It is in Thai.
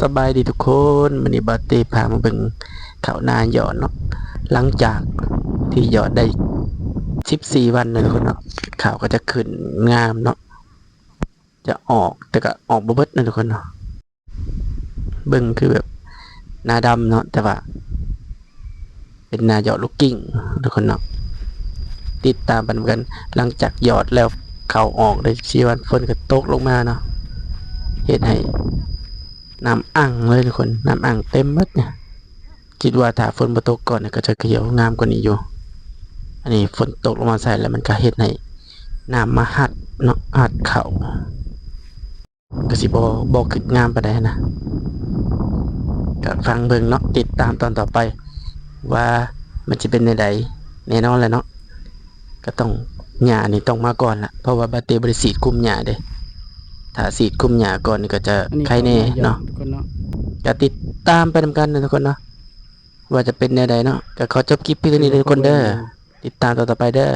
สบายดีทุกคนวันนี้บาเต้พามาเบิ่งข้าวนาหยอดเนาะหลังจากที่หยอดได้14วันนะทุกคนเนาะข้าวก็จะขึ้นงามเนาะจะออกแต่ก็ออกบ่เบิดนะทุกคนเนาะเบิ่งคือแบบนาดำเนาะแต่ว่าเป็นนาหยอดลูกกิ้งทุกคนเนาะติดตามกันหลังจากหยอดแล้วข้าวออกได้14วันฝนก็ตกลงมาเนาะเฮ็ดให้น้ำอ่างเลยทุกคนน้ำอ่างเต็มหมดเนี่ยคิดว่าถ้าฝนบ่ตกก่อนเนี่ยก็จะเขียวงามกว่านี้อยู่อันนี้ฝนตกลงมาใส่แล้วมันก็เฮ็ดให้น้ำมาหัดเนาะหัดเข่าก็สิบ่ขึ้นงามปานใดนะก็ฟังเบิ่งเนาะติดตามตอนต่อไปว่ามันจะเป็นใดแน่นอนแหละเนาะก็ต้องหญ้านี่ต้องมาก่อนล่ะเพราะว่าบาเตบ่ได้ฉีดคุมหญ้าเด้ถ้าฉีดคุมหญ้าก่อนนี่ก็จะใครแน่เนาะก็ติดตามไปนำกันนะทุกคนเนาะว่าจะเป็นแนวใดเนาะก็ขอจบคลิปเพียงเท่านี้เลยทุกคนเด้อติดตามต่อไปเด้อ